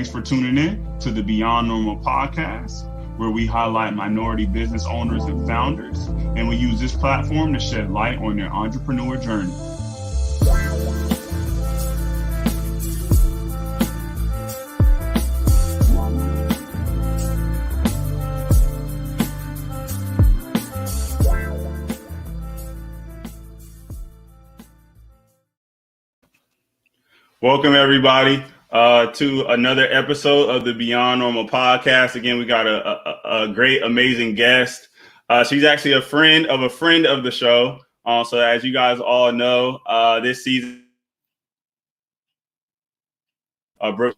Thanks for tuning in to the Beyond Normal podcast, where we highlight minority business owners and founders, and we use this platform to shed light on their entrepreneur journey. Welcome, everybody, to another episode of the Beyond Normal podcast. Again, we got a great, amazing guest. She's actually a friend of the show. So as you guys all know, this season, Brooke,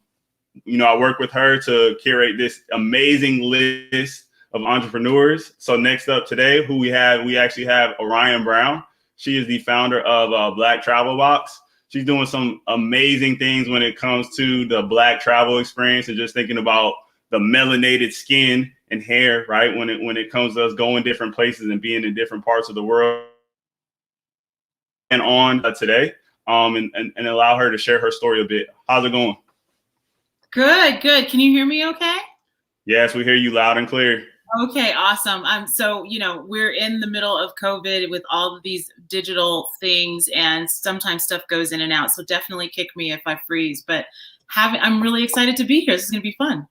I work with her to curate this amazing list of entrepreneurs. So next up today, we actually have Orion Brown. She is the founder of BlackTravelBox. She's doing some amazing things when it comes to the Black travel experience and just thinking about the melanated skin and hair, right? When it comes to us going different places and being in different parts of the world. And on today, and allow her to share her story a bit. How's it going? Good. Can you hear me okay? Yes, we hear you loud and clear. Okay, awesome. So, we're in the middle of COVID with all of these digital things, and sometimes stuff goes in and out. So definitely kick me if I freeze, but I'm really excited to be here. This is going to be fun.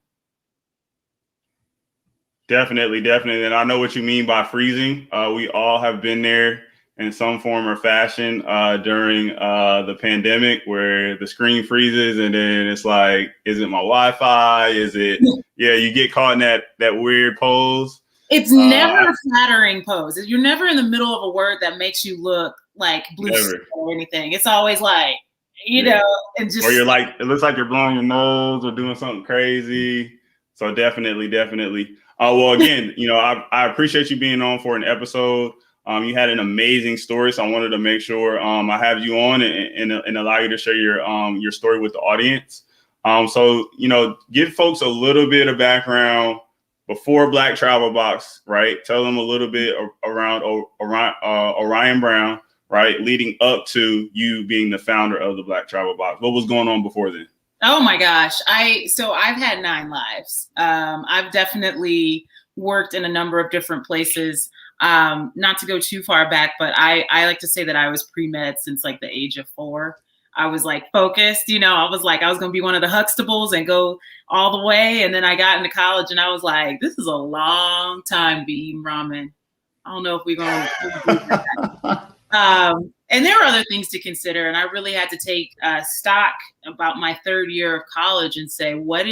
Definitely. And I know what you mean by freezing. We all have been there in some form or fashion during the pandemic, where the screen freezes and then it's like, is it my Wi-Fi? Is it, you get caught in that weird pose. It's never a flattering pose. You're never in the middle of a word that makes you look like blue or anything. It's always like, and just. Or you're like, it looks like you're blowing your nose or doing something crazy. So definitely. Well, again, I appreciate you being on for an episode. You had an amazing story, so I wanted to make sure I have you on and allow you to share your story with the audience. So give folks a little bit of background before BlackTravelBox, right? Tell them a little bit around Orion Brown, right? Leading up to you being the founder of the BlackTravelBox. What was going on before then? Oh my gosh. I've had 9 lives. I've definitely worked in a number of different places. Not to go too far back, but I like to say that I was pre-med since like the age of 4. I was like focused, I was going to be one of the Huxtables and go all the way. And then I got into college and I was like, this is a long time to be eating ramen. I don't know if we're going to do that. And there were other things to consider. And I really had to take stock about my 3rd year of college and say, what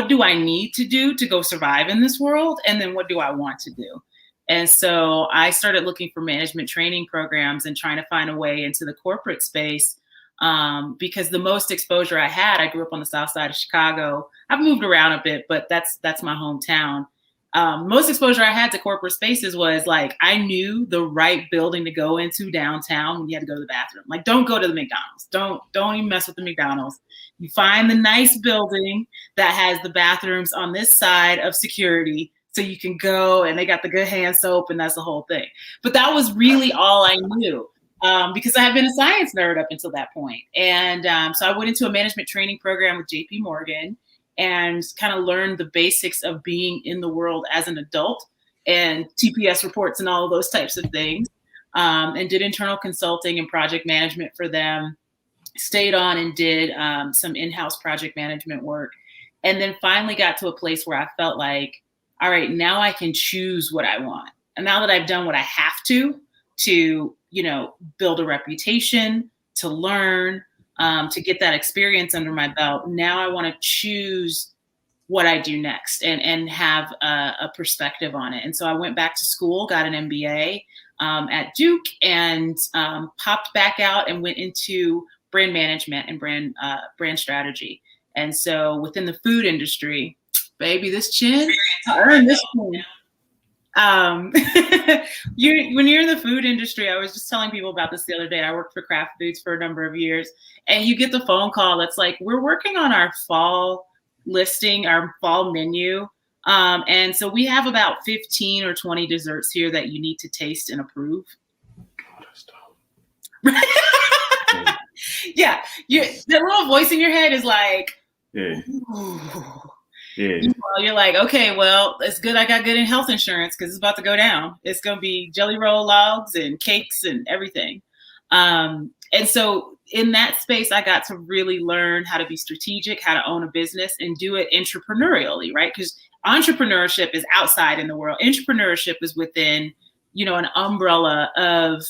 do I need to do to go survive in this world? And then what do I want to do? And so I started looking for management training programs and trying to find a way into the corporate space because the most exposure I had, I grew up on the south side of Chicago. I've moved around a bit, but that's my hometown. Most exposure I had to corporate spaces was like, I knew the right building to go into downtown when you had to go to the bathroom. Like, don't go to the McDonald's. Don't even mess with the McDonald's. You find the nice building that has the bathrooms on this side of security so you can go and they got the good hand soap and that's the whole thing. But that was really all I knew because I had been a science nerd up until that point. And so I went into a management training program with JP Morgan and kind of learned the basics of being in the world as an adult and TPS reports and all of those types of things, and did internal consulting and project management for them, stayed on and did some in-house project management work, and then finally got to a place where I felt like, all right, now I can choose what I want. And now that I've done what I have to build a reputation, to learn, to get that experience under my belt. Now I want to choose what I do next and have a perspective on it. And so I went back to school, got an MBA at Duke, and popped back out and went into brand management and brand strategy. And so within the food industry, baby, this chin, I earned this chin. When you're in the food industry, I was just telling people about this the other day. I worked for Kraft Foods for a number of years, and you get the phone call that's like, we're working on our fall listing, our fall menu. And so we have about 15 or 20 desserts here that you need to taste and approve. Yeah. The little voice in your head is like, Yeah. Ooh. Yeah. You're like, okay, well, it's good I got good in health insurance because it's about to go down. It's going to be jelly roll logs and cakes and everything. And so in that space, I got to really learn how to be strategic, how to own a business and do it entrepreneurially, right? Because entrepreneurship is outside in the world. Entrepreneurship is within, an umbrella of,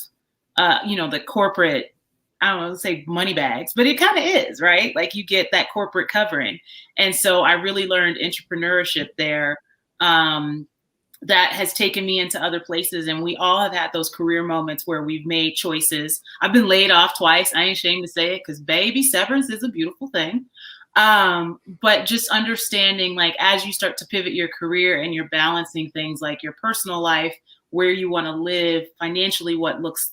the corporate, I don't know, let's say money bags, but it kind of is, right? Like you get that corporate covering. And so I really learned entrepreneurship there. That has taken me into other places. And we all have had those career moments where we've made choices. I've been laid off twice. I ain't ashamed to say it because baby, severance is a beautiful thing. But just understanding, like, as you start to pivot your career and you're balancing things like your personal life, where you want to live financially, what looks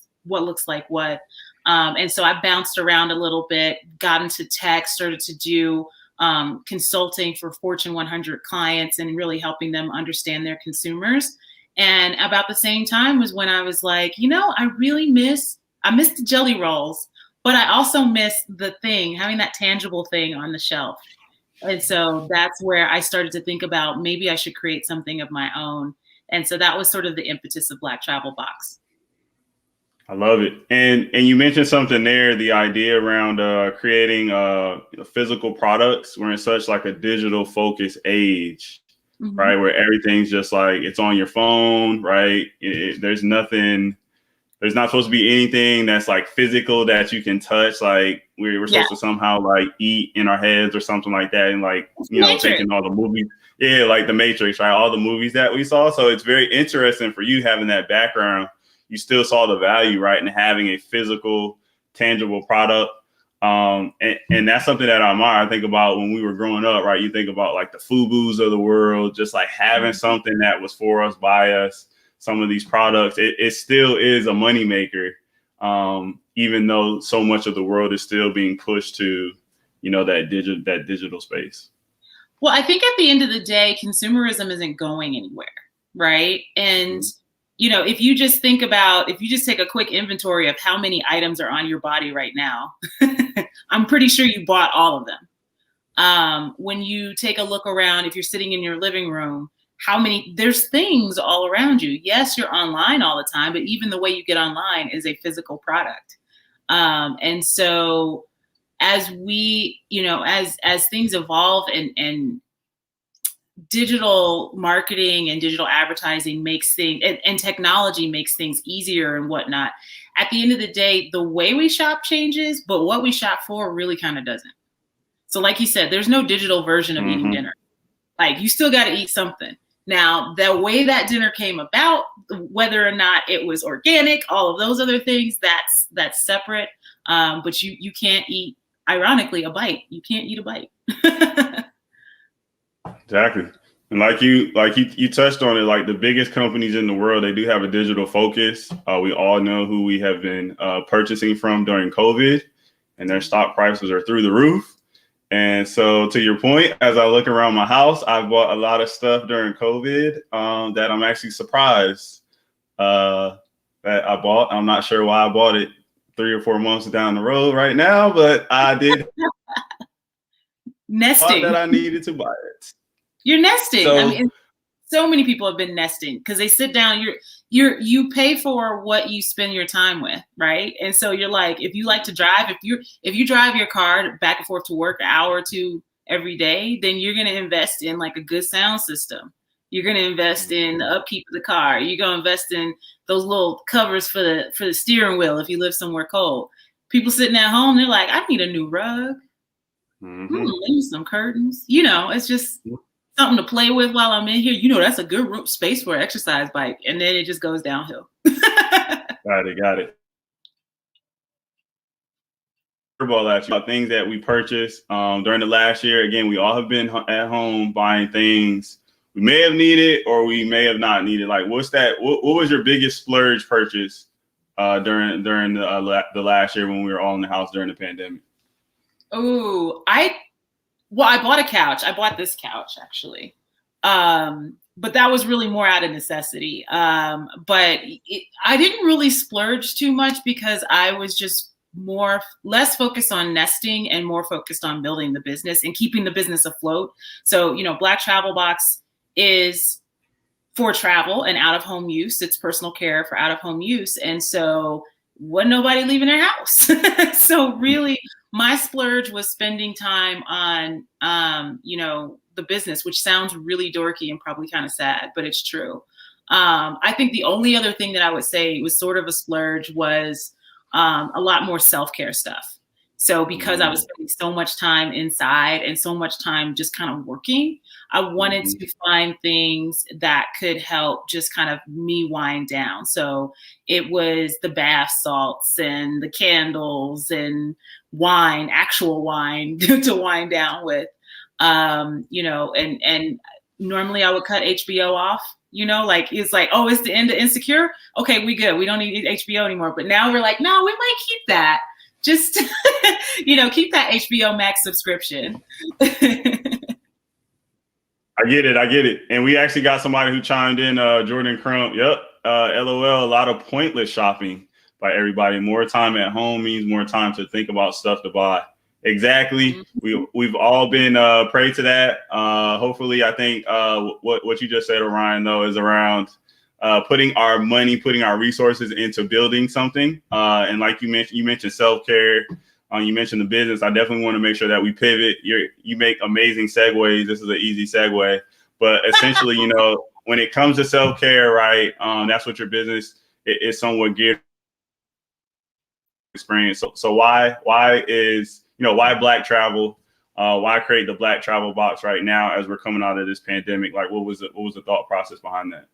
like what. And so I bounced around a little bit, got into tech, started to do consulting for Fortune 100 clients and really helping them understand their consumers. And about the same time was when I was like, I miss the jelly rolls, but I also miss the thing, having that tangible thing on the shelf. And so that's where I started to think about maybe I should create something of my own. And so that was sort of the impetus of BlackTravelBox. I love it. And you mentioned something there, the idea around creating physical products. We're in such like a digital focused age, mm-hmm. right? Where everything's just like, it's on your phone, right? There's not supposed to be anything that's like physical that you can touch. Like we're supposed to somehow like eat in our heads or something like that. And like, thinking all the movies. Yeah, like the Matrix, right? All the movies that we saw. So it's very interesting for you having that background. You still saw the value, right, in having a physical, tangible product. And that's something that I admire. I think about when we were growing up, right? You think about like the FUBUs of the world, just like having something that was for us, by us, some of these products. It still is a moneymaker, even though so much of the world is still being pushed to, that digital space. Well, I think at the end of the day, consumerism isn't going anywhere, right? And if you just take a quick inventory of how many items are on your body right now, I'm pretty sure you bought all of them. When you take a look around, if you're sitting in your living room, there's things all around you. Yes, you're online all the time, but even the way you get online is a physical product. And so as we, as things evolve and digital marketing and digital advertising makes things and technology makes things easier and whatnot. At the end of the day, the way we shop changes, but what we shop for really kind of doesn't. So like you said, there's no digital version of eating dinner. Like you still got to eat something. Now, the way that dinner came about, whether or not it was organic, all of those other things, that's separate. But you can't eat, ironically, a bite. You can't eat a bite. Exactly. And like you touched on it, like the biggest companies in the world, they do have a digital focus. We all know who we have been purchasing from during COVID, and their stock prices are through the roof. And so to your point, as I look around my house, I bought a lot of stuff during COVID that I'm actually surprised that I bought. I'm not sure why I bought it 3 or 4 months down the road right now, but I did. Nesting. That I needed to buy it. You're nesting. So many people have been nesting because they sit down. You pay for what you spend your time with, right? And so you're like, if you like to drive, if you drive your car back and forth to work an hour or two every day, then you're going to invest in like a good sound system. You're going to invest in the upkeep of the car. You're going to invest in those little covers for the steering wheel if you live somewhere cold. People sitting at home, they're like, I need a new rug. Maybe some curtains. It's just something to play with while I'm in here. That's a good space for an exercise bike. And then it just goes downhill. Got it. About things that we purchased during the last year. Again, we all have been at home buying things we may have needed or we may have not needed. Like, what's that? What was your biggest splurge purchase during the last year when we were all in the house during the pandemic? Oh, I bought a couch. I bought this couch actually. But that was really more out of necessity. But I didn't really splurge too much because I was just less focused on nesting and more focused on building the business and keeping the business afloat. So, BlackTravelBox is for travel and out of home use. It's personal care for out of home use. And so wasn't nobody leaving their house. So really my splurge was spending time on, the business, which sounds really dorky and probably kind of sad, but it's true. I think the only other thing that I would say was sort of a splurge was a lot more self-care stuff. So because I was spending so much time inside and so much time just kind of working, I wanted to find things that could help just kind of me wind down. So it was the bath salts and the candles and wine, actual wine to wind down with, and normally I would cut HBO off. It's like, oh, it's the end of Insecure. Okay, we good. We don't need HBO anymore. But now we're like, no, we might keep that. Just, keep that HBO Max subscription. I get it. And we actually got somebody who chimed in, Jordan Crump. Yep. LOL, a lot of pointless shopping by everybody. More time at home means more time to think about stuff to buy. Exactly. We've all been prey to that. Hopefully, I think what you just said, Orion, though, is around putting our money, putting our resources into building something. And like you mentioned self-care. You mentioned the business. I definitely want to make sure that we pivot. You make amazing segues. This is an easy segue. But essentially, when it comes to self-care, right, that's what your business is somewhat geared experience. So why Black Travel? Why create the Black Travel Box right now as we're coming out of this pandemic? Like, what was the thought process behind that?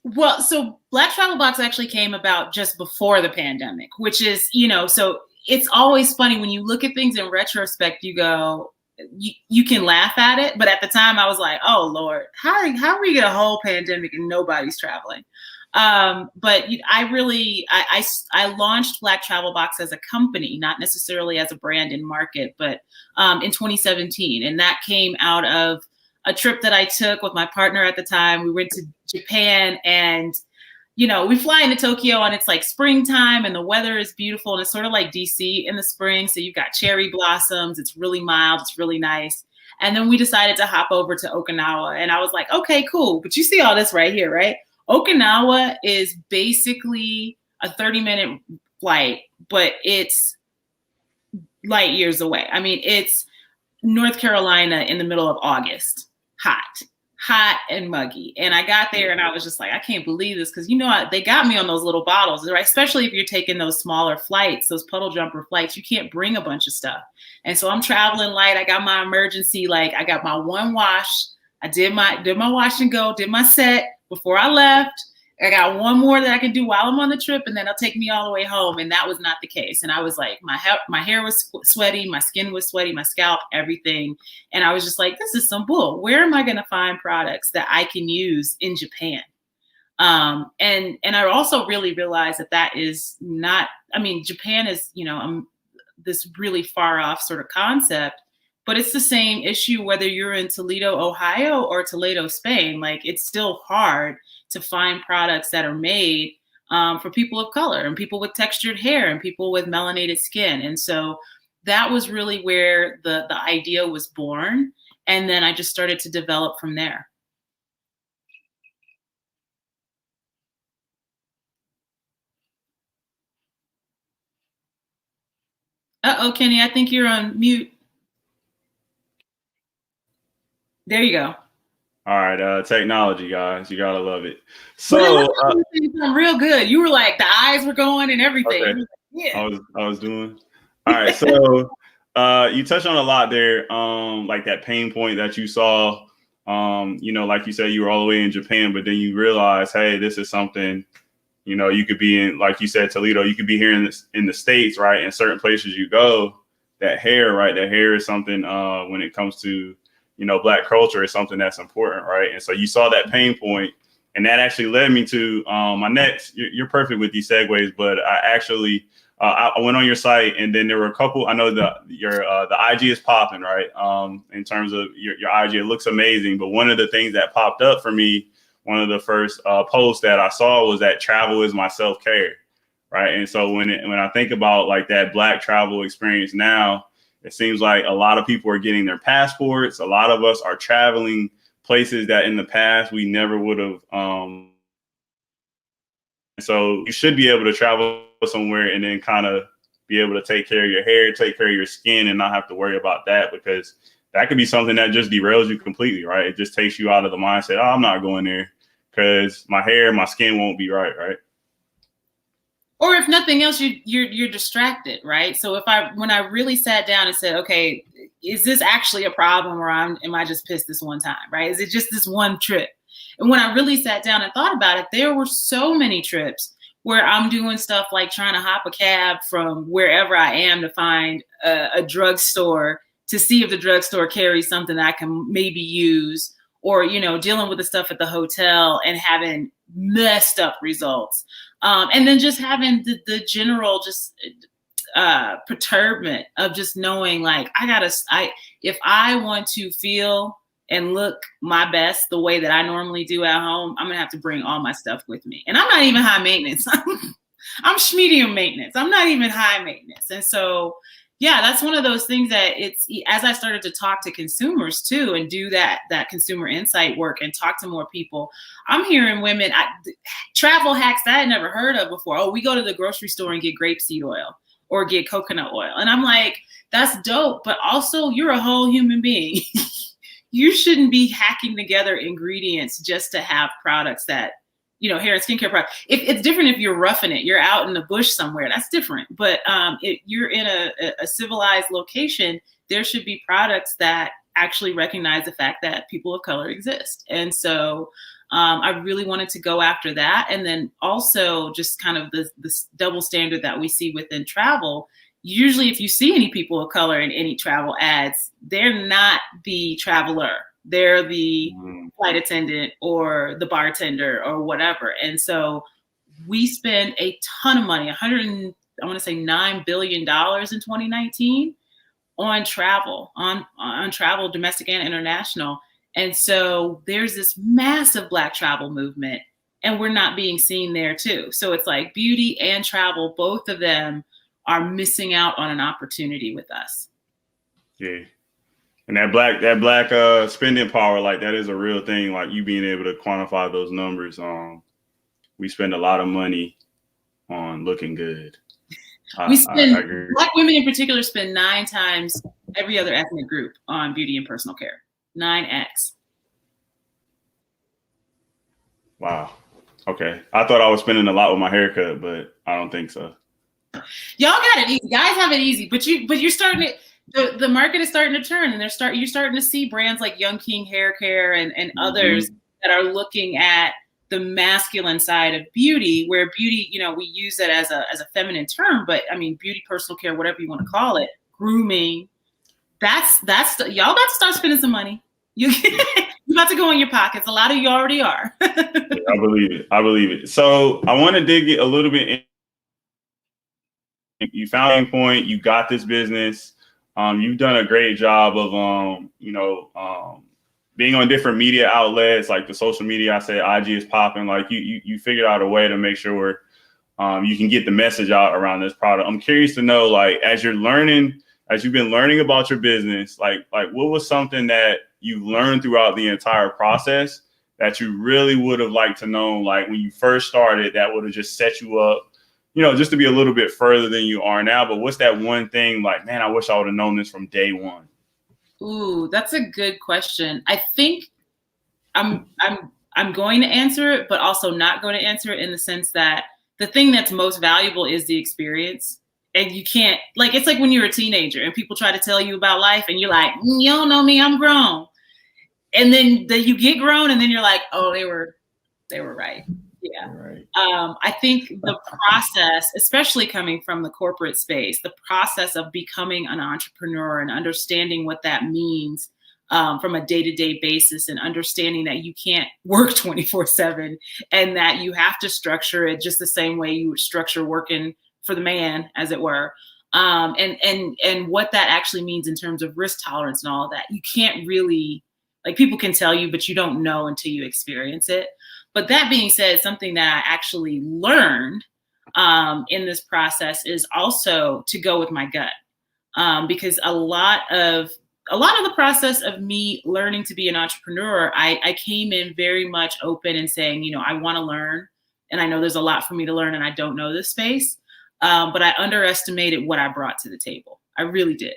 Well, so BlackTravelBox actually came about just before the pandemic, which is, so it's always funny when you look at things in retrospect, you go, you can laugh at it. But at the time I was like, oh Lord, how are we get a whole pandemic and nobody's traveling? But I launched BlackTravelBox as a company, not necessarily as a brand and market, but in 2017. And that came out of a trip that I took with my partner at the time. We went to Japan and, we fly into Tokyo and it's like springtime and the weather is beautiful. And it's sort of like DC in the spring. So you've got cherry blossoms. It's really mild. It's really nice. And then we decided to hop over to Okinawa. And I was like, okay, cool. But you see all this right here, right? Okinawa is basically a 30-minute flight, but it's light years away. I mean, it's North Carolina in the middle of August, hot and muggy. And I got there and I was just like, I can't believe this. Cause they got me on those little bottles, right? Especially if you're taking those smaller flights, those puddle jumper flights, you can't bring a bunch of stuff. And so I'm traveling light. I got my emergency, I got my one wash. I did my wash and go, did my set before I left. I got one more that I can do while I'm on the trip, and then it'll take me all the way home. And that was not the case. And I was like, my hair was sweaty, my skin was sweaty, my scalp, everything. And I was just like, this is some bull. Where am I going to find products that I can use in Japan? And I also really realized that is not, Japan is, this really far off sort of concept, but it's the same issue whether you're in Toledo, Ohio or Toledo, Spain. Like, it's still hard to find products that are made for people of color and people with textured hair and people with melanated skin. And so that was really where the idea was born. And then I just started to develop from there. Uh-oh, Kenny, I think you're on mute. There you go. All right, technology, guys, you gotta love it. So real good. You were like, the eyes were going and everything. Okay. Like, yeah, I was doing. All right, so you touched on a lot there, like that pain point that you saw. Like you said, you were all the way in Japan, but then you realize, hey, this is something. You could be in, like you said, Toledo. You could be here in the States, right? In certain places you go, that hair, right? That hair is something when it comes to Black culture is something that's important, right? And so you saw that pain point, and that actually led me to my next. You're perfect with these segues, but I actually I went on your site, and then there were a couple. I know the IG is popping, right? In terms of your IG, it looks amazing. But one of the things that popped up for me, one of the first posts that I saw was that travel is my self-care, right? And so when I think about like that Black travel experience now, it seems like a lot of people are getting their passports. A lot of us are traveling places that in the past we never would have. So you should be able to travel somewhere and then kind of be able to take care of your hair, take care of your skin, and not have to worry about that, because that could be something that just derails you completely, right? It just takes you out of the mindset, oh, I'm not going there because my hair, my skin won't be right, right? Or if nothing else, you're distracted, right? So when I really sat down and said, okay, is this actually a problem, or am I just pissed this one time, right? Is it just this one trip? And when I really sat down and thought about it, there were so many trips where I'm doing stuff like trying to hop a cab from wherever I am to find a drugstore to see if the drugstore carries something that I can maybe use, or, you know, dealing with the stuff at the hotel and having messed up results. And then just having the general just perturbment of just knowing, like, if I want to feel and look my best the way that I normally do at home, I'm gonna have to bring all my stuff with me. And I'm not even high maintenance. I'm medium maintenance. I'm not even high maintenance. And so, yeah, that's one of those things that as I started to talk to consumers too, and do that consumer insight work and talk to more people, I'm hearing women, travel hacks that I had never heard of before. Oh, we go to the grocery store and get grapeseed oil or get coconut oil. And I'm like, that's dope. But also, you're a whole human being. You shouldn't be hacking together ingredients just to have products that, you know, hair and skincare products. It's different if you're roughing it. You're out in the bush somewhere. That's different. But if you're in a civilized location, there should be products that actually recognize the fact that people of color exist. And so I really wanted to go after that. And then also just kind of this double standard that we see within travel. Usually if you see any people of color in any travel ads, they're not the traveler. They're the flight attendant or the bartender or whatever. And so we spend a ton of money, $9 billion in 2019 on travel, on travel, domestic and international. And so there's this massive Black travel movement, and we're not being seen there too. So it's like beauty and travel, both of them are missing out on an opportunity with us. Yeah. And that black spending power, like that is a real thing. Like you being able to quantify those numbers. We spend a lot of money on looking good. Black women in particular spend 9 times every other ethnic group on beauty and personal care. 9x. Wow. Okay. I thought I was spending a lot with my haircut, but I don't think so. Y'all got it easy. Guys have it easy, but you're starting to, the market is starting to turn, and you're starting to see brands like Young King Hair Care and others that are looking at the masculine side of beauty, where beauty, you know, we use it as a feminine term, but I mean, beauty, personal care, whatever you want to call it, grooming. Y'all got to start spending some money. You about to go in your pockets. A lot of you already are. I believe it. So I want to dig a little bit in. You found a point. You got this business. You've done a great job of, being on different media outlets, like the social media. I said IG is popping. Like you figured out a way to make sure you can get the message out around this product. I'm curious to know, like, as you've been learning about your business, like what was something that you learned throughout the entire process that you really would have liked to know, like when you first started, that would have just set you up, just to be a little bit further than you are now? But what's that one thing, like, man, I wish I would have known this from day one? Ooh, that's a good question. I think I'm going to answer it, but also not going to answer it, in the sense that the thing that's most valuable is the experience. And you can't, like, it's like when you're a teenager and people try to tell you about life and you're like, you don't know me, I'm grown. And then you get grown and then you're like, oh, they were right. Yeah. Right. I think the process, especially coming from the corporate space, the process of becoming an entrepreneur and understanding what that means from a day-to-day basis, and understanding that you can't work 24/7 and that you have to structure it just the same way you would structure working for the man, as it were. And what that actually means in terms of risk tolerance and all of that. You can't really, like, people can tell you, but you don't know until you experience it. But that being said, something that I actually learned in this process is also to go with my gut, because a lot of the process of me learning to be an entrepreneur, I came in very much open and saying, you know, I want to learn, and I know there's a lot for me to learn, and I don't know this space, but I underestimated what I brought to the table. I really did.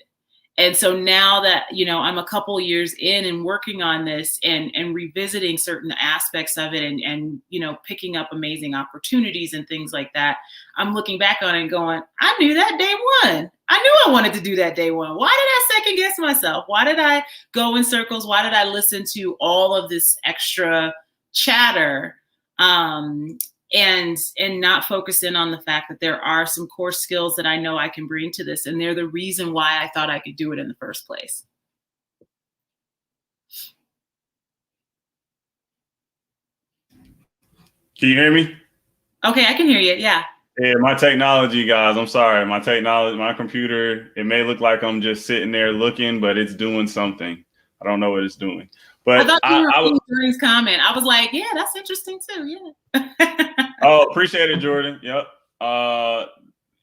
And so now that, you know, I'm a couple years in and working on this and revisiting certain aspects of it and, you know, picking up amazing opportunities and things like that, I'm looking back on it and going, I knew that day one. I knew I wanted to do that day one. Why did I second guess myself? Why did I go in circles? Why did I listen to all of this extra chatter? And not focus in on the fact that there are some core skills that I know I can bring to this. And they're the reason why I thought I could do it in the first place. Can you hear me? Okay, I can hear you. Yeah. Yeah, my technology, guys. I'm sorry. My computer, it may look like I'm just sitting there looking, but it's doing something. I don't know what it's doing. But I thought you were Jordan's comment. I was like, yeah, that's interesting too. Yeah. Oh, appreciate it, Jordan. Yep.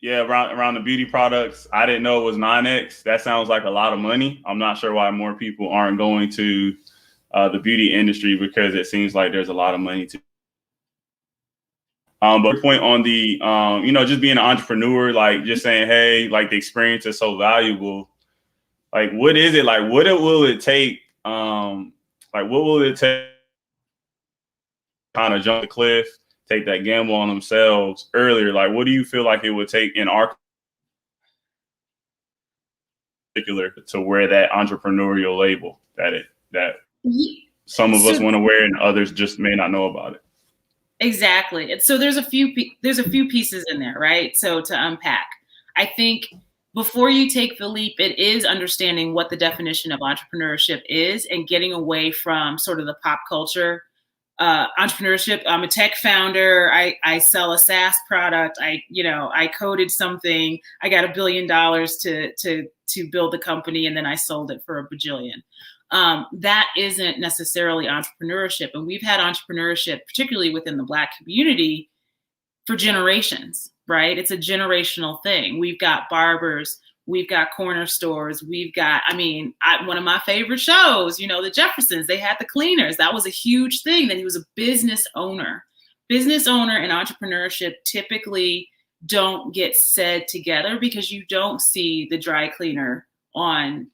Yeah, around the beauty products. I didn't know it was 9X. That sounds like a lot of money. I'm not sure why more people aren't going to the beauty industry, because it seems like there's a lot of money to. But your point on the, you know, just being an entrepreneur, like just saying, hey, like the experience is so valuable. Like, what is it? Like, will it take? Like, what will it take? Kind of jump the cliff, take that gamble on themselves earlier. Like, what do you feel like it would take in our particular to wear that entrepreneurial label that some of us want to wear and others just may not know about it? Exactly. And so there's a few pieces in there, right? So to unpack, I think before you take the leap, it is understanding what the definition of entrepreneurship is and getting away from sort of the pop culture entrepreneurship. I'm a tech founder. I sell a SaaS product. I coded something. I got $1 billion to build the company, and then I sold it for $1 bajillion. That isn't necessarily entrepreneurship. And we've had entrepreneurship, particularly within the Black community, for generations, right? It's a generational thing. We've got barbers, we've got corner stores, we've got, one of my favorite shows, you know, the Jeffersons, they had the cleaners. That was a huge thing. That he was a business owner. Business owner and entrepreneurship typically don't get said together because you don't see the dry cleaner on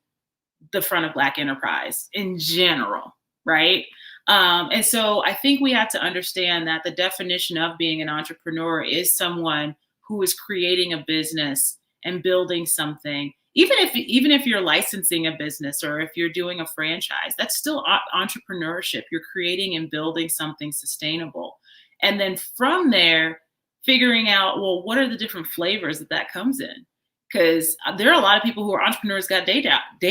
the front of Black enterprise in general, right? And so I think we have to understand that the definition of being an entrepreneur is someone who is creating a business and building something. Even if you're licensing a business or if you're doing a franchise, that's still entrepreneurship. You're creating and building something sustainable. And then from there, figuring out, well, what are the different flavors that comes in? Because there are a lot of people who are entrepreneurs got day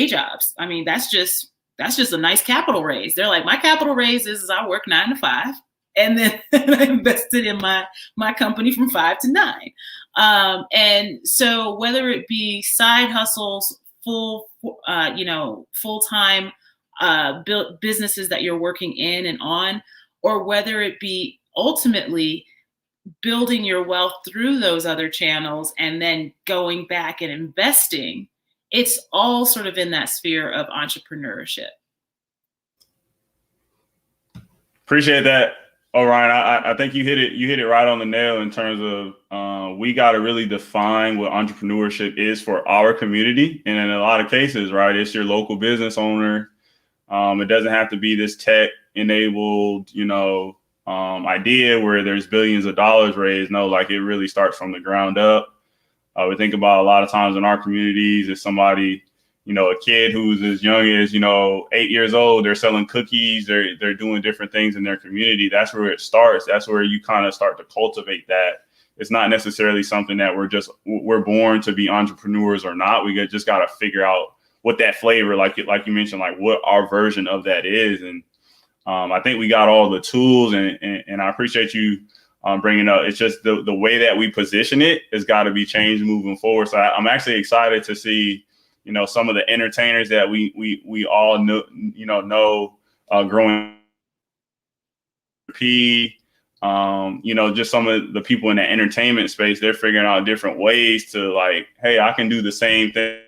jobs. I mean, that's just a nice capital raise. They're like, my capital raise is I work 9 to 5, and then I invested in my company from 5 to 9. And so whether it be side hustles, full-time businesses that you're working in and on, or whether it be ultimately building your wealth through those other channels and then going back and investing, it's all sort of in that sphere of entrepreneurship. Appreciate that, Orion. I think you hit it right on the nail in terms of we got to really define what entrepreneurship is for our community. And in a lot of cases, right, it's your local business owner. It doesn't have to be this tech enabled, idea where there's billions of dollars raised. No, like it really starts from the ground up. We think about a lot of times in our communities, if somebody, a kid who's as young as, 8 years old, they're selling cookies, they're doing different things in their community. That's where it starts. That's where you kind of start to cultivate that. It's not necessarily something that we're born to be entrepreneurs or not. We just got to figure out what that flavor, like you mentioned, like what our version of that is. And I think we got all the tools, and I appreciate you bringing up. It's just the way that we position it has got to be changed moving forward. So I'm actually excited to see, some of the entertainers that we all know, growing P, Just some of the people in the entertainment space, they're figuring out different ways to like, hey, I can do the same thing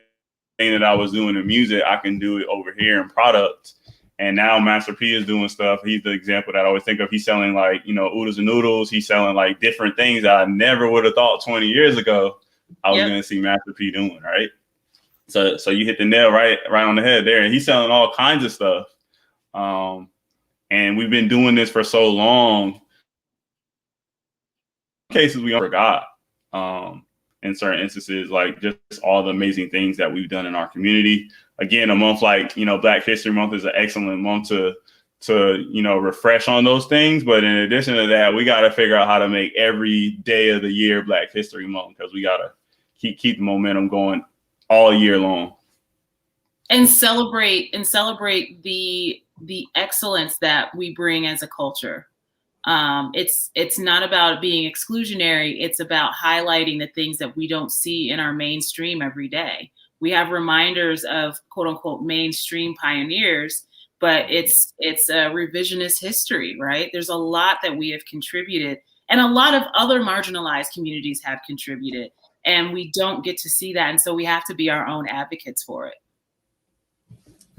that I was doing in music. I can do it over here in products. And now Master P is doing stuff. He's the example that I always think of. He's selling like, oodles and noodles. He's selling like different things that I never would have thought 20 years ago I was going to see Master P doing, right? So you hit the nail right on the head there. And he's selling all kinds of stuff. And we've been doing this for so long. In cases we forgot in certain instances, like just all the amazing things that we've done in our community. Again, a month like, Black History Month is an excellent month to refresh on those things. But in addition to that, we got to figure out how to make every day of the year Black History Month, because we got to keep the momentum going all year long. And celebrate the excellence that we bring as a culture. It's not about being exclusionary. It's about highlighting the things that we don't see in our mainstream every day. We have reminders of quote unquote mainstream pioneers, but it's a revisionist history, right? There's a lot that we have contributed, and a lot of other marginalized communities have contributed, and we don't get to see that. And so we have to be our own advocates for it.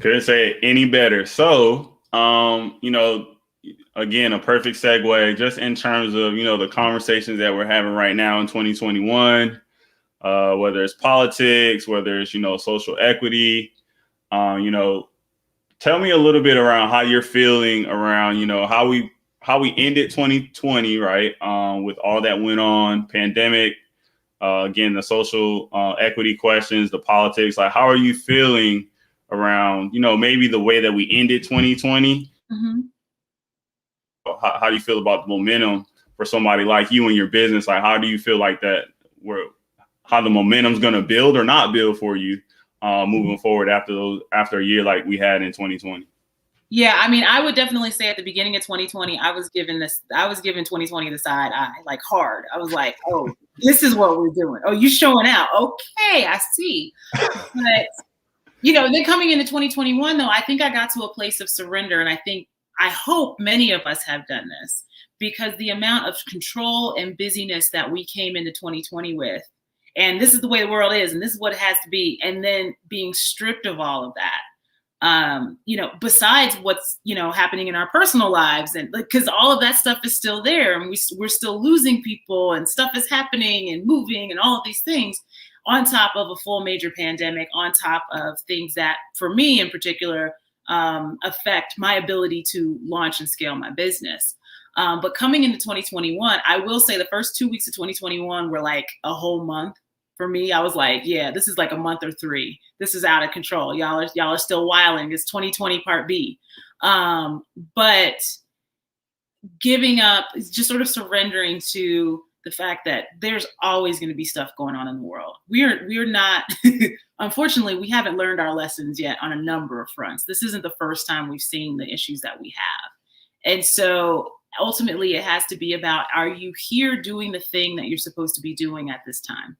Couldn't say it any better. So, again, a perfect segue just in terms of, the conversations that we're having right now in 2021, whether it's politics, whether it's, social equity, tell me a little bit around how you're feeling around, how we ended 2020, right? With all that went on, pandemic, again, the social equity questions, the politics, like how are you feeling around, maybe the way that we ended 2020? Mm-hmm. How do you feel about the momentum for somebody like you and your business? Like, how do you feel like that, how the momentum's going to build or not build for you moving forward after a year like we had in 2020? Yeah, I mean, I would definitely say at the beginning of 2020, I was given 2020 the side eye, like hard. I was like, oh, this is what we're doing. Oh, you showing out. Okay, I see. But, then coming into 2021, though, I think I got to a place of surrender. And I hope many of us have done this, because the amount of control and busyness that we came into 2020 with, and this is the way the world is, and this is what it has to be, and then being stripped of all of that. Besides what's, happening in our personal lives, and because all of that stuff is still there, and we're still losing people, and stuff is happening and moving and all of these things on top of a full major pandemic, on top of things that for me in particular, affect my ability to launch and scale my business. But coming into 2021, I will say the first 2 weeks of 2021 were like a whole month. For me, I was like, yeah, this is like a month or three. This is out of control. Y'all are still wilding. It's 2020 part B. But giving up, just sort of surrendering to the fact that there's always going to be stuff going on in the world. We're not, unfortunately, we haven't learned our lessons yet on a number of fronts. This isn't the first time we've seen the issues that we have. And so ultimately it has to be about, are you here doing the thing that you're supposed to be doing at this time?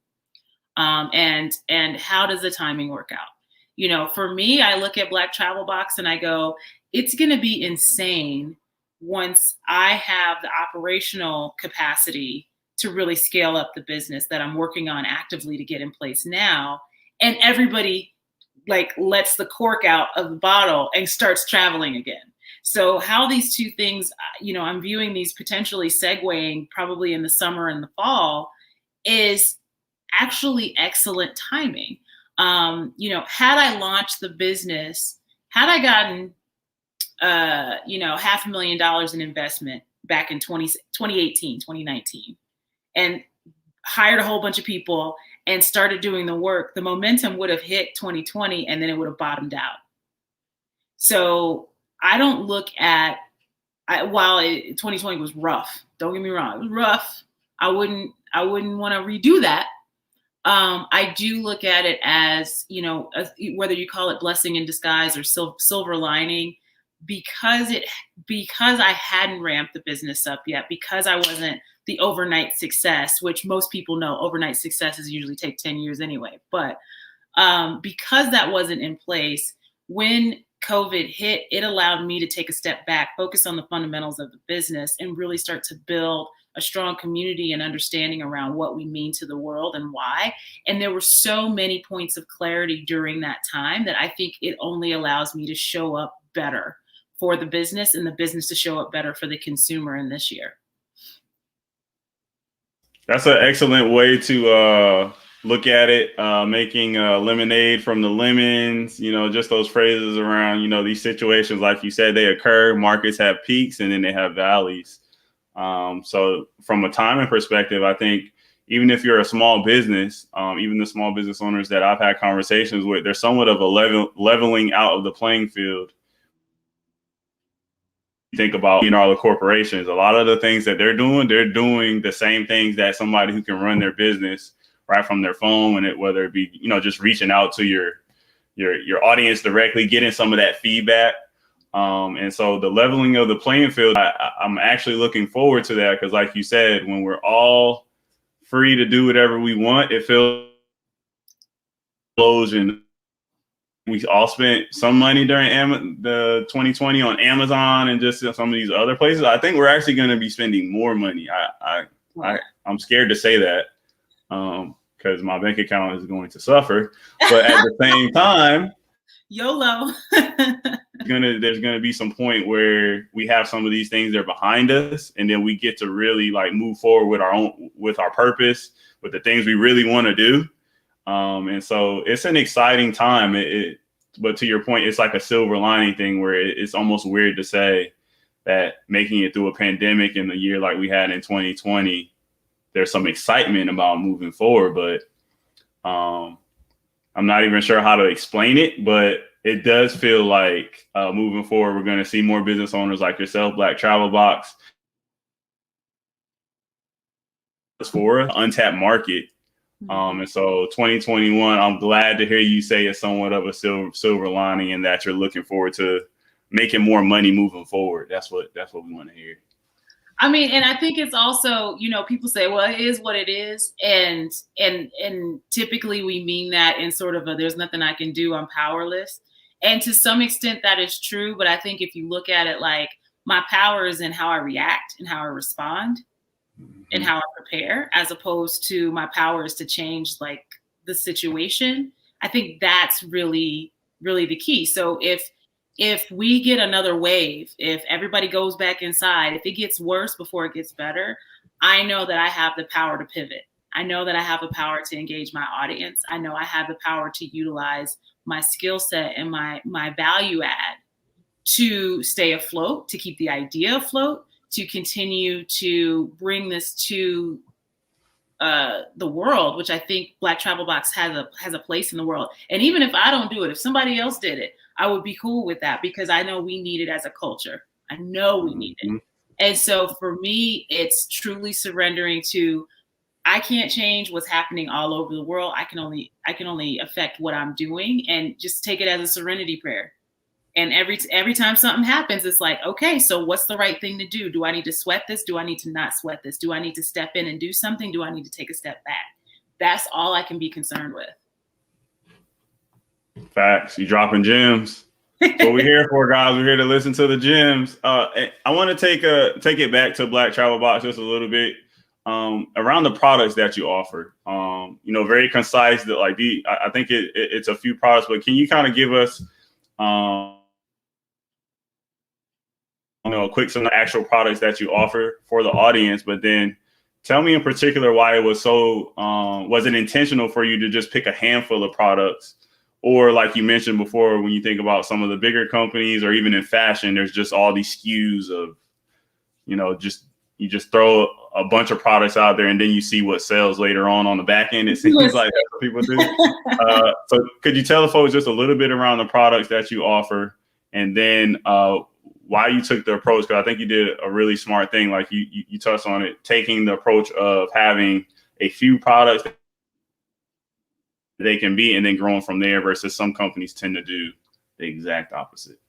And how does the timing work out? For me, I look at BlackTravelBox and I go, it's going to be insane once I have the operational capacity to really scale up the business that I'm working on actively to get in place now. And everybody lets the cork out of the bottle and starts traveling again. So how these two things, I'm viewing these potentially segueing probably in the summer and the fall, is actually excellent timing. Had I launched the business, had I gotten, $500,000 in investment back in 2018, 2019, and hired a whole bunch of people and started doing the work, the momentum would have hit 2020 and then it would have bottomed out. So I don't look at, while 2020 was rough, don't get me wrong, it was rough. I wouldn't want to redo that. I do look at it as, whether you call it blessing in disguise or silver lining, because I hadn't ramped the business up yet, because I wasn't the overnight success, which most people know overnight successes usually take 10 years anyway. But because that wasn't in place, when COVID hit, it allowed me to take a step back, focus on the fundamentals of the business, and really start to build a strong community and understanding around what we mean to the world and why. And there were so many points of clarity during that time that I think it only allows me to show up better for the business and the business to show up better for the consumer in this year. That's an excellent way to look at it. Making lemonade from the lemons, just those phrases around, these situations, like you said, they occur. Markets have peaks and then they have valleys. So from a timing perspective, I think even if you're a small business, even the small business owners that I've had conversations with, there's somewhat of a leveling out of the playing field. Think about all the corporations, a lot of the things that they're doing the same things that somebody who can run their business right from their phone, and whether it be just reaching out to your audience directly, getting some of that feedback. And so the leveling of the playing field, I'm actually looking forward to that, because like you said, when we're all free to do whatever we want, it feels explosion. We all spent some money during the 2020 on Amazon and just some of these other places. I think we're actually going to be spending more money. I'm scared to say that because my bank account is going to suffer. But at the same time, YOLO. there's gonna be some point where we have some of these things that are behind us, and then we get to really move forward with our purpose, with the things we really want to do. And so it's an exciting time. But to your point, it's like a silver lining thing where it's almost weird to say that making it through a pandemic in a year like we had in 2020, there's some excitement about moving forward. But I'm not even sure how to explain it, but it does feel like moving forward, we're going to see more business owners like yourself, BlackTravelBox, for an untapped market. And so 2021, I'm glad to hear you say it's somewhat of a silver lining, and that you're looking forward to making more money moving forward. That's what we want to hear. I mean, and I think it's also, people say, well, it is what it is. And typically we mean that in sort of there's nothing I can do, I'm powerless. And to some extent that is true. But I think if you look at it like my power is in how I react and how I respond and how I prepare, as opposed to my power is to change the situation. I think that's really, really the key. So if we get another wave, if everybody goes back inside, if it gets worse before it gets better, I know that I have the power to pivot. I know that I have the power to engage my audience. I know I have the power to utilize my skill set and my value add to stay afloat, to keep the idea afloat, to continue to bring this to the world, which I think BlackTravelBox has a place in the world. And even if I don't do it, if somebody else did it, I would be cool with that, because I know we need it as a culture. I know we need it. And so for me, it's truly surrendering to, I can't change what's happening all over the world. I can only affect what I'm doing, and just take it as a serenity prayer. And every time something happens, it's like, okay, so what's the right thing to do? Do I need to sweat this? Do I need to not sweat this? Do I need to step in and do something? Do I need to take a step back? That's all I can be concerned with. Facts. You dropping gems. That's what we're here for, guys. We're here to listen to the gems. I want to take it back to BlackTravelBox just a little bit. Around the products that you offer, very concise. That I think it's a few products, but can you kind of give us, a quick some of the actual products that you offer for the audience? But then tell me in particular why it was so. Was it intentional for you to just pick a handful of products, or like you mentioned before, when you think about some of the bigger companies, or even in fashion, there's just all these SKUs of, you just throw a bunch of products out there and then you see what sells later on the back end. It seems like that's what people do. So could you tell the folks just a little bit around the products that you offer, and then why you took the approach? Because I think you did a really smart thing. Like you touched on it, taking the approach of having a few products that they can be, and then growing from there, versus some companies tend to do the exact opposite.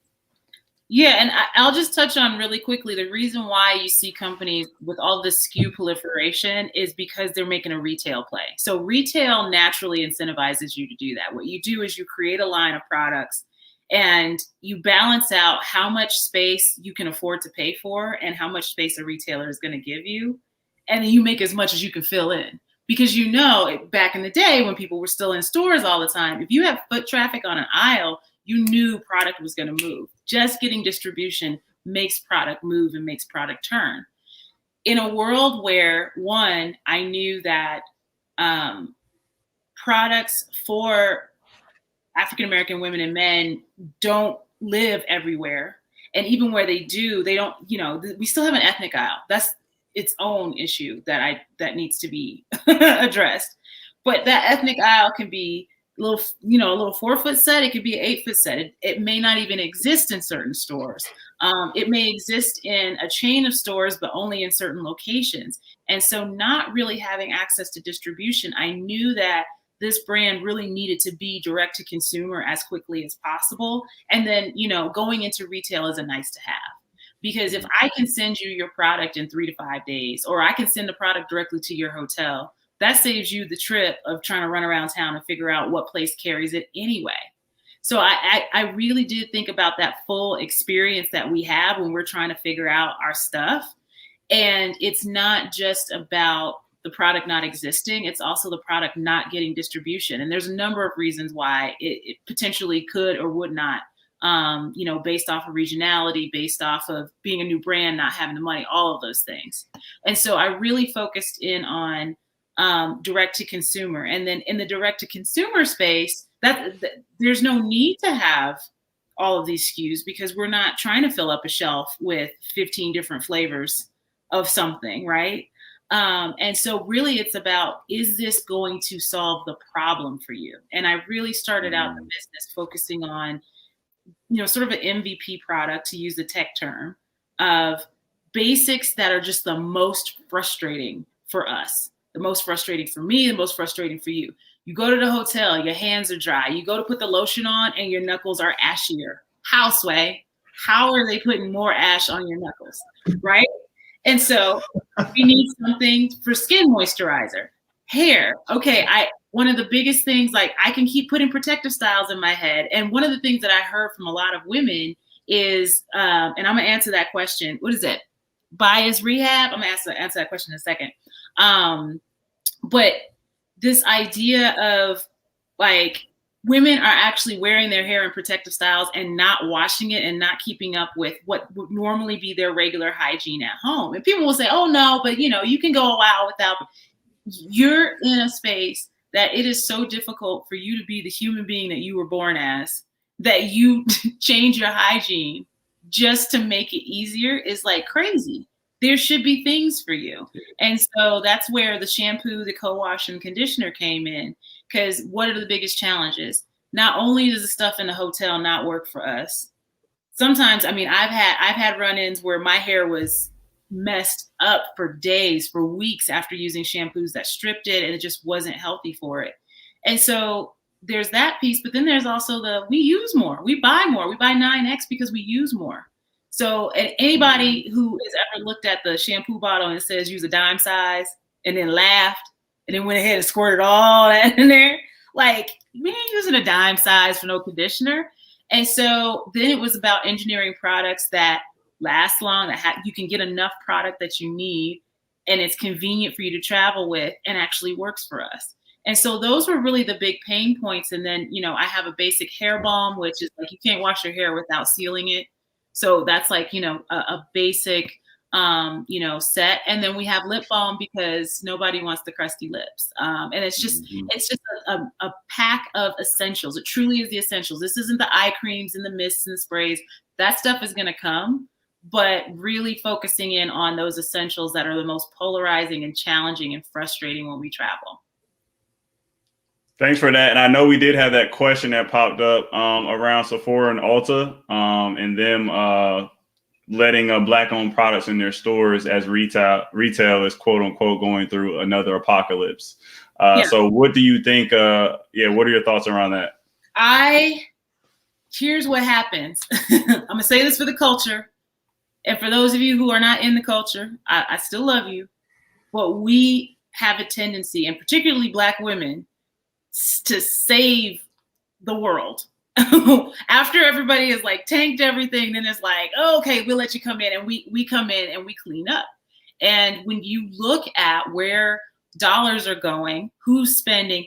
Yeah, and I'll just touch on really quickly, the reason why you see companies with all this SKU proliferation is because they're making a retail play. So retail naturally incentivizes you to do that. What you do is you create a line of products, And you balance out how much space you can afford to pay for and how much space a retailer is going to give you. And then you make as much as you can fill in. Because back in the day when people were still in stores all the time, if you have foot traffic on an aisle, you knew product was going to move. Just getting distribution makes product move and makes product turn. In a world where, one, I knew that products for African-American women and men don't live everywhere. And even where they do, they don't, we still have an ethnic aisle. That's its own issue that needs to be addressed. But that ethnic aisle can be a little 4-foot set. It could be an 8-foot set. It may not even exist in certain stores. It may exist in a chain of stores, but only in certain locations. And so not really having access to distribution, I knew that this brand really needed to be direct to consumer as quickly as possible. And then, going into retail is a nice to have. Because if I can send you your product in 3 to 5 days, or I can send the product directly to your hotel, that saves you the trip of trying to run around town and figure out what place carries it anyway. So I really did think about that full experience that we have when we're trying to figure out our stuff. And it's not just about the product not existing, it's also the product not getting distribution. And there's a number of reasons why it potentially could or would not. Based off of regionality, based off of being a new brand, not having the money, all of those things. And so I really focused in on direct to consumer. And then in the direct to consumer space, there's no need to have all of these SKUs because we're not trying to fill up a shelf with 15 different flavors of something, right? And so really it's about, is this going to solve the problem for you? And I really started out the business focusing on sort of an MVP product, to use the tech term, of basics that are just the most frustrating for us, the most frustrating for me, the most frustrating for you. You go to the hotel, your hands are dry. You go to put the lotion on and your knuckles are ashier. How, Sway? How are they putting more ash on your knuckles, right? And so we need something for skin moisturizer. Hair, okay, one of the biggest things, like I can keep putting protective styles in my head. And one of the things that I heard from a lot of women is, and I'm gonna answer that question. What is it? Bias rehab? I'm gonna answer that question in a second. But this idea of like women are actually wearing their hair in protective styles and not washing it and not keeping up with what would normally be their regular hygiene at home. And people will say, oh no, but you can go a while without. You're in a space that it is so difficult for you to be the human being that you were born as, that you change your hygiene just to make it easier is like crazy. There should be things for you. And so that's where the shampoo, the co-wash, and conditioner came in. Because what are the biggest challenges? Not only does the stuff in the hotel not work for us, sometimes, I've had run-ins where my hair was messed up for days, for weeks after using shampoos that stripped it, and it just wasn't healthy for it. And so there's that piece, but then there's also we use more, we buy more, we buy 9X because we use more. So anybody who has ever looked at the shampoo bottle and it says use a dime size and then laughed and then went ahead and squirted all that in there, like, we ain't using a dime size for no conditioner. And so then it was about engineering products that last long, that you can get enough product that you need and it's convenient for you to travel with and actually works for us. And so those were really the big pain points. And then, I have a basic hair balm, which is like, you can't wash your hair without sealing it. So that's like, a basic, set. And then we have lip balm because nobody wants the crusty lips. And it's just a pack of essentials. It truly is the essentials. This isn't the eye creams and the mists and the sprays. That stuff is going to come. But really focusing in on those essentials that are the most polarizing and challenging and frustrating when we travel. Thanks for that. And I know we did have that question that popped up around Sephora and Ulta and them letting Black-owned products in their stores as retail is quote unquote going through another apocalypse. So what do you think? What are your thoughts around that? Here's what happens. I'm going to say this for the culture. And for those of you who are not in the culture, I still love you. But we have a tendency, and particularly Black women, to save the world. after everybody has like tanked everything, then it's like, oh, okay, we'll let you come in, and we come in and we clean up. And when you look at where dollars are going, who's spending,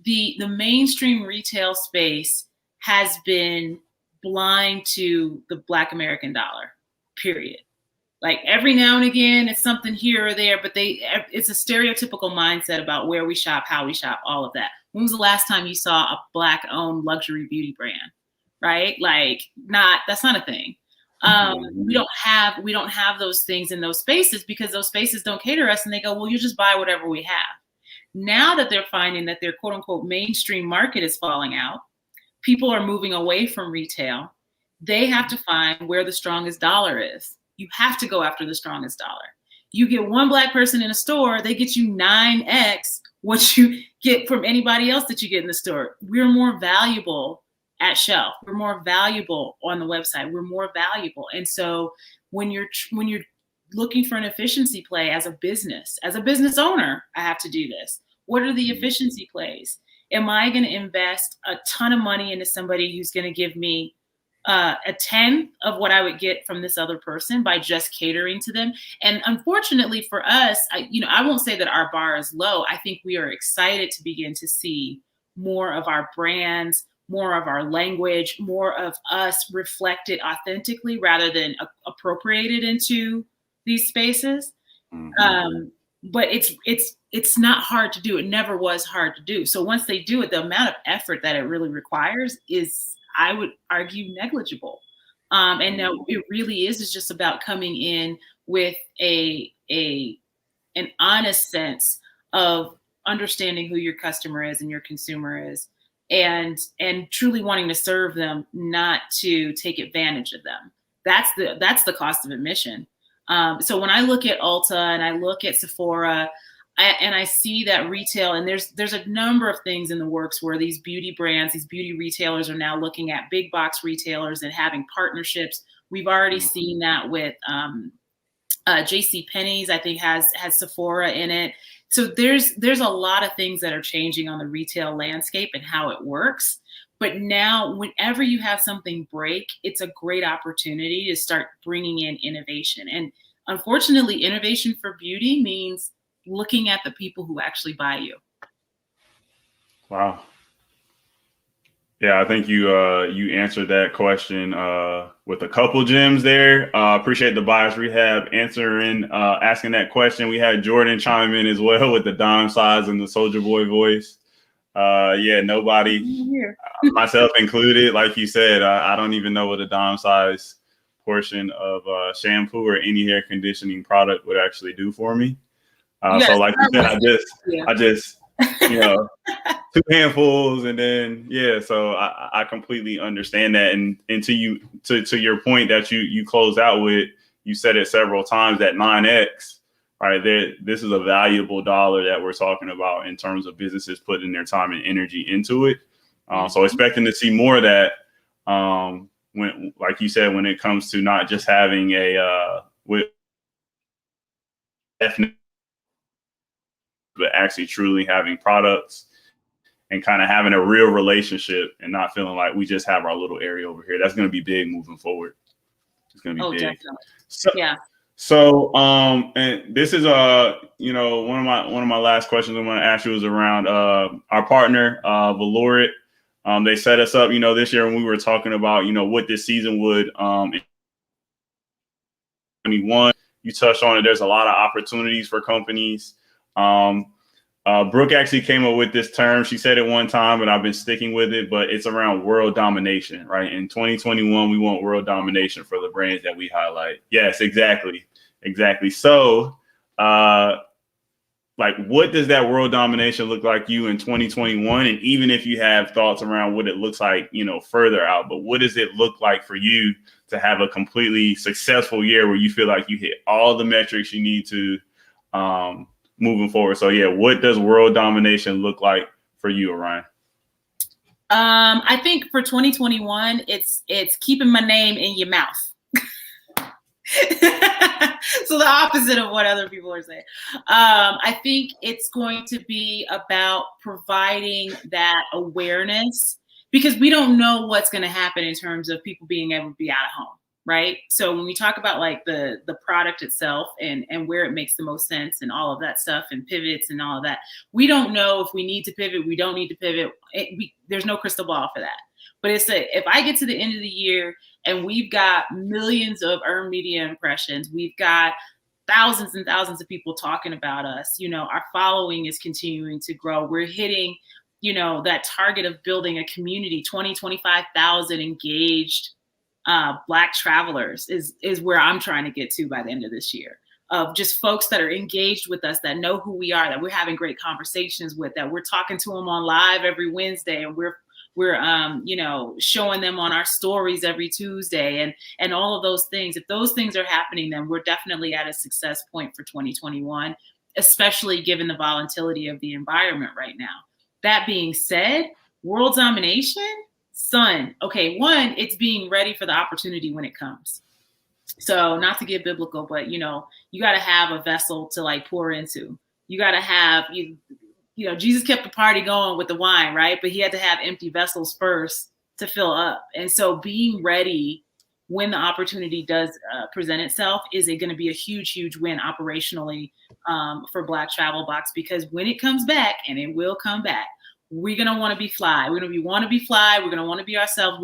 the mainstream retail space has been blind to the Black American dollar, period. Like every now and again, it's something here or there, but it's a stereotypical mindset about where we shop, how we shop, all of that. When was the last time you saw a Black-owned luxury beauty brand, right? Like, that's not a thing. We don't have those things in those spaces because those spaces don't cater us, and they go, well, you just buy whatever we have. Now that they're finding that their quote unquote mainstream market is falling out, people are moving away from retail. They have to find where the strongest dollar is. You have to go after the strongest dollar. You get one Black person in a store, they get you 9x what you get from anybody else that you get in the store. We're more valuable at shelf. We're more valuable on the website. We're more valuable. And so when you're looking for an efficiency play as a business owner, I have to do this. What are the efficiency plays? Am I going to invest a ton of money into somebody who's going to give me a 10th of what I would get from this other person by just catering to them? And unfortunately for us, I won't say that our bar is low. I think we are excited to begin to see more of our brands, more of our language, more of us reflected authentically rather than appropriated into these spaces. But it's not hard to do. It never was hard to do. So once they do it, the amount of effort that it really requires is, I would argue, negligible. And now it really is just about coming in with an honest sense of understanding who your customer is and your consumer is, and truly wanting to serve them, not to take advantage of them. That's the cost of admission. So when I look at Ulta and I look at Sephora, and I see that retail, and there's a number of things in the works where these beauty brands, these beauty retailers are now looking at big box retailers and having partnerships. We've already seen that with JCPenney's, I think has Sephora in it. So there's a lot of things that are changing on the retail landscape and how it works. But now, whenever you have something break, it's a great opportunity to start bringing in innovation. And unfortunately, innovation for beauty means looking at the people who actually buy you. Wow. Yeah, I think you answered that question with a couple gems there. Appreciate the bias rehab asking that question. We had Jordan chime in as well with the dime size and the Soldier Boy voice. Nobody, myself included, like you said, I don't even know what a dime size portion of shampoo or any hair conditioning product would actually do for me. So like you said, I just, 2 handfuls, and then, so I completely understand that. And to your point that you closed out with, you said it several times, that 9X, right there, this is a valuable dollar that we're talking about in terms of businesses putting their time and energy into it. So expecting to see more of that, when, like you said, when it comes to not just having but actually truly having products and kind of having a real relationship and not feeling like we just have our little area over here. That's going to be big moving forward. It's going to be big. Definitely. So, and this is one of my last questions I want to ask you is around our partner, Valorit. They set us up, this year when we were talking about, what this season would 21. You touched on it. There's a lot of opportunities for companies. Brooke actually came up with this term. She said it one time, and I've been sticking with it, but it's around world domination, right? In 2021, we want world domination for the brands that we highlight. Yes, exactly. So, what does that world domination look like you in 2021? And even if you have thoughts around what it looks like, further out, but what does it look like for you to have a completely successful year where you feel like you hit all the metrics you need to, moving forward? So what does world domination look like for you, Orion? I think for 2021, it's keeping my name in your mouth. So the opposite of what other people are saying. I think it's going to be about providing that awareness, because we don't know what's going to happen in terms of people being able to be out of home. Right. So when we talk about like the product itself and where it makes the most sense and all of that stuff and pivots and all of that, we don't know if we need to pivot, we don't need to pivot. There's no crystal ball for that. But if I get to the end of the year and we've got millions of earned media impressions, we've got thousands and thousands of people talking about us, you know, our following is continuing to grow. We're hitting, you know, that target of building a community, 25,000 engaged Black travelers is where I'm trying to get to by the end of this year, of just folks that are engaged with us, that know who we are, that we're having great conversations with, that we're talking to them on live every Wednesday, and we're you know, showing them on our stories every Tuesday and all of those things. If those things are happening, then we're definitely at a success point for 2021, especially given the volatility of the environment right now. That being said, world domination, son, okay, one, it's being ready for the opportunity when it comes. So not to get biblical, but, you know, you got to have a vessel to like pour into. You got to have, you know, Jesus kept the party going with the wine, right? But he had to have empty vessels first to fill up. And so being ready when the opportunity does present itself is going to be a huge, huge win operationally for BlackTravelBox, because when it comes back, and it will come back, we're going to want to be fly. We're going to want to be fly. We're going to want to be ourselves.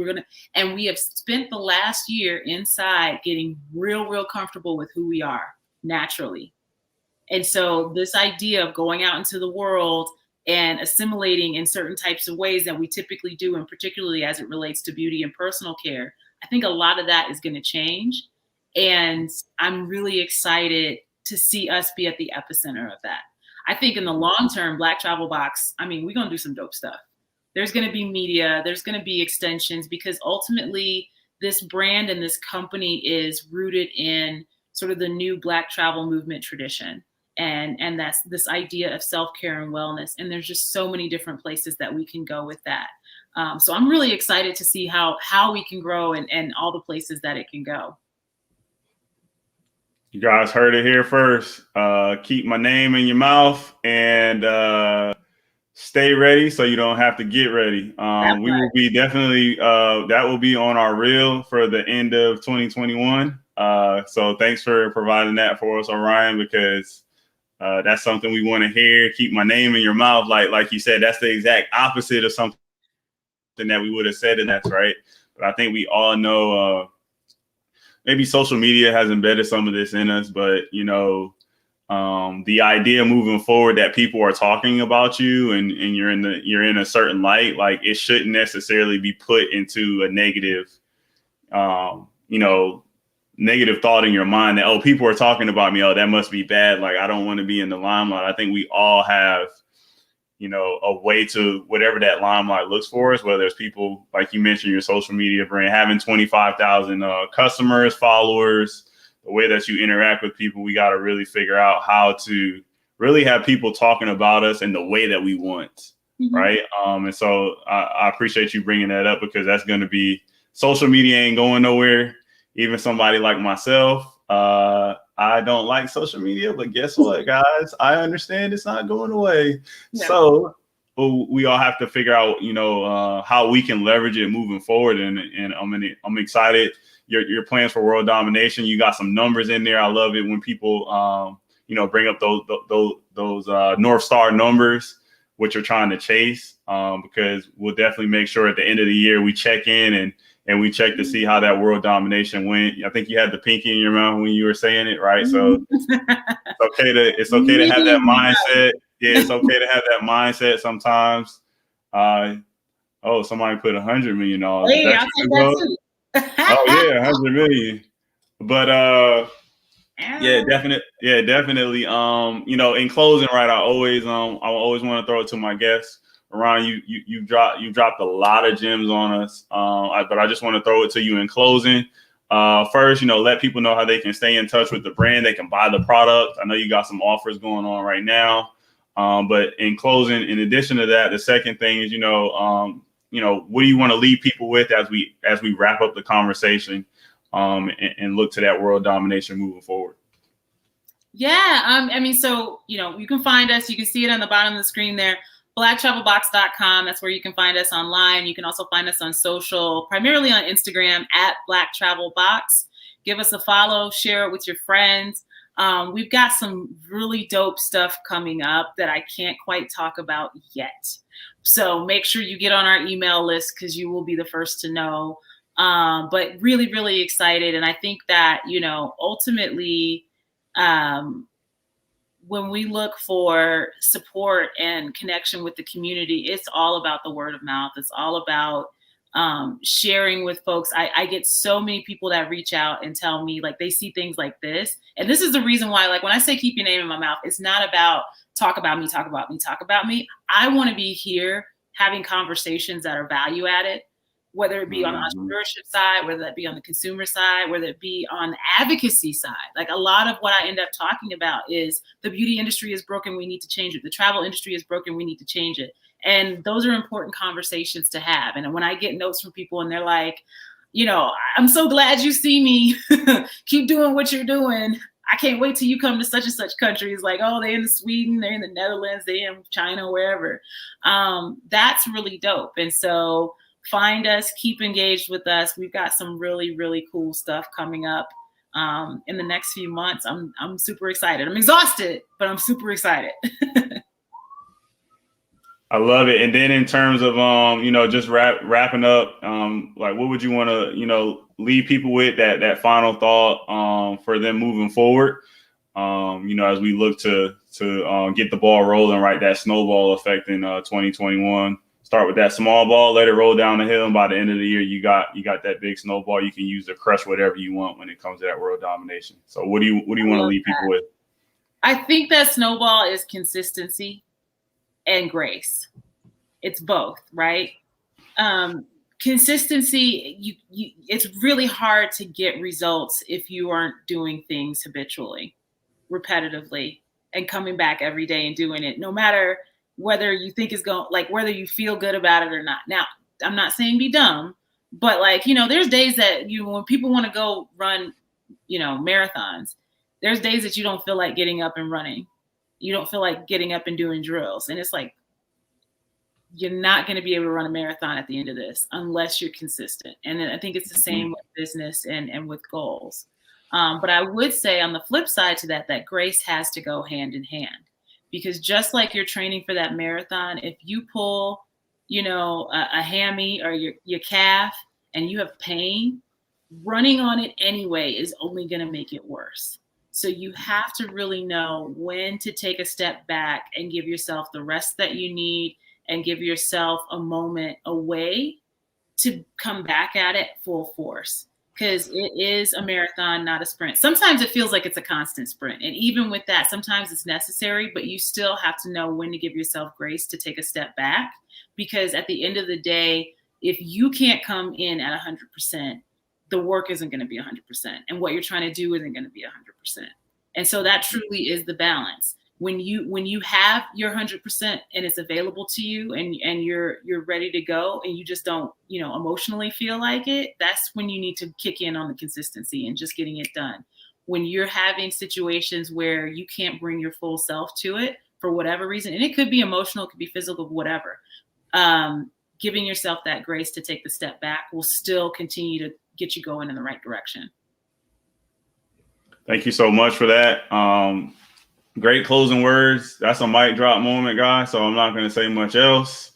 And we have spent the last year inside getting real, real comfortable with who we are naturally. And so this idea of going out into the world and assimilating in certain types of ways that we typically do, and particularly as it relates to beauty and personal care, I think a lot of that is going to change. And I'm really excited to see us be at the epicenter of that. I think in the long term, BlackTravelBox, I mean, we're going to do some dope stuff. There's going to be media, there's going to be extensions, because ultimately this brand and this company is rooted in sort of the new Black travel movement tradition. And that's this idea of self-care and wellness. And there's just so many different places that we can go with that. So I'm really excited to see how we can grow and all the places that it can go. You guys heard it here first. Keep my name in your mouth and stay ready so you don't have to get ready. We will be definitely, that will be on our reel for the end of 2021. So thanks for providing that for us, Orion, because that's something we want to hear. Keep my name in your mouth. Like you said, that's the exact opposite of something that we would have said, and that's right. But I think we all know maybe social media has embedded some of this in us, but you know, the idea moving forward that people are talking about you and you're in a certain light, like it shouldn't necessarily be put into a negative, you know, negative thought in your mind that, oh, people are talking about me, oh, that must be bad, like I don't want to be in the limelight. I think we all have, you know, a way to whatever that limelight looks for us, whether it's people, like you mentioned, your social media brand, having 25,000 customers, followers, the way that you interact with people. We got to really figure out how to really have people talking about us in the way that we want. Mm-hmm. Right. And so I appreciate you bringing that up, because that's going to be, social media ain't going nowhere. Even somebody like myself, I don't like social media, but guess what, guys? I understand it's not going away. No. So we all have to figure out, you know, how we can leverage it moving forward. And I'm excited. Your plans for world domination. You got some numbers in there. I love it when people, you know, bring up those North Star numbers, which you're trying to chase, because we'll definitely make sure at the end of the year we check in and we check to see how that world domination went. I think you had the pinky in your mouth when you were saying it, right? So it's okay to have that mindset. Yeah, it's okay to have that mindset sometimes. Oh, somebody put $100 million. Hey, I'll take that too. Oh yeah, 100 million. But yeah, definitely. You know, in closing, right? I always want to throw it to my guests. Orion, you dropped a lot of gems on us, but I just want to throw it to you in closing. First, you know, let people know how they can stay in touch with the brand. They can buy the product. I know you got some offers going on right now, but in closing, in addition to that, the second thing is, you know, what do you want to leave people with as we wrap up the conversation, and look to that world domination moving forward? Yeah, I mean, so, you know, you can find us. You can see it on the bottom of the screen there. BlackTravelBox.com. That's where you can find us online. You can also find us on social, primarily on Instagram at BlackTravelBox. Give us a follow, share it with your friends. We've got some really dope stuff coming up that I can't quite talk about yet. So make sure you get on our email list because you will be the first to know. But really, really excited. And I think that, ultimately, when we look for support and connection with the community, it's all about the word of mouth. It's all about sharing with folks. I get so many people that reach out and tell me like they see things like this. And this is the reason why, like when I say keep your name in my mouth, it's not about talk about me, talk about me, talk about me. I want to be here having conversations that are value added, whether it be on the entrepreneurship side, whether that be on the consumer side, whether it be on the advocacy side. Like a lot of what I end up talking about is the beauty industry is broken, we need to change it. The travel industry is broken, we need to change it. And those are important conversations to have. And when I get notes from people and they're like, I'm so glad you see me, keep doing what you're doing. I can't wait till you come to such and such countries. Like, oh, they're in Sweden, they're in the Netherlands, they're in China, wherever. That's really dope. And so find us, keep engaged with us. We've got some really, really cool stuff coming up in the next few months. I'm super excited. I'm exhausted, but I'm super excited. I love it. And then in terms of, just wrapping up, like what would you want to, leave people with that final thought for them moving forward, as we look to get the ball rolling, right? That snowball effect in 2021. Start with that small ball, let it roll down the hill, and by the end of the year, you got that big snowball you can use to crush whatever you want when it comes to that world domination. So what do you want to leave people with? I think that snowball is consistency and grace. It's both, right? Consistency, it's really hard to get results if you aren't doing things habitually, repetitively, and coming back every day and doing it, no matter whether you think it's going, like whether you feel good about it or not. Now, I'm not saying be dumb, but there's days that when people want to go run, marathons, there's days that you don't feel like getting up and running. You don't feel like getting up and doing drills. And it's like, you're not going to be able to run a marathon at the end of this unless you're consistent. And I think it's the same with business and with goals. But I would say on the flip side to that grace has to go hand in hand. Because just like you're training for that marathon, if you pull, a hammy or your calf and you have pain, running on it anyway is only going to make it worse. So you have to really know when to take a step back and give yourself the rest that you need and give yourself a moment away to come back at it full force. Because it is a marathon, not a sprint. Sometimes it feels like it's a constant sprint. And even with that, sometimes it's necessary, but you still have to know when to give yourself grace to take a step back. Because at the end of the day, if you can't come in at 100%, the work isn't going to be 100%. And what you're trying to do isn't going to be 100%. And so that truly is the balance. When you have your 100% and it's available to you and you're ready to go and you just don't, emotionally feel like it, that's when you need to kick in on the consistency and just getting it done. When you're having situations where you can't bring your full self to it for whatever reason, and it could be emotional, it could be physical, whatever, giving yourself that grace to take the step back will still continue to get you going in the right direction. Thank you so much for that. Great closing words. That's a mic drop moment, guys. So I'm not going to say much else.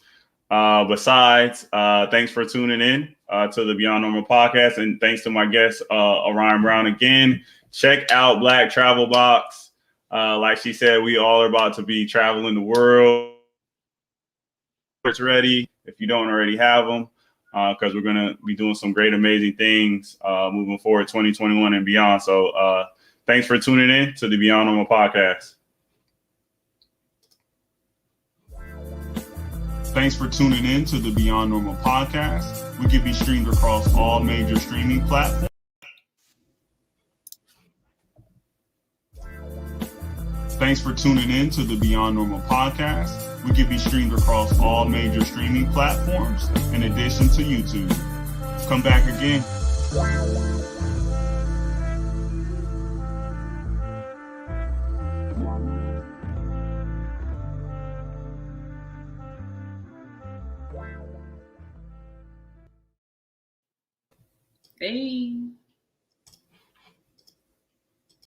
Besides, thanks for tuning in to the Beyond Normal podcast. And thanks to my guest, Orion Brown again. Check out BlackTravelBox. Like she said, we all are about to be traveling the world. It's ready if you don't already have them, because we're going to be doing some great, amazing things moving forward 2021 and beyond. So thanks for tuning in to the Beyond Normal podcast. Thanks for tuning in to the Beyond Normal podcast. We can be streamed across all major streaming platforms. Thanks for tuning in to the Beyond Normal podcast. We can be streamed across all major streaming platforms in addition to YouTube. Come back again. Hey.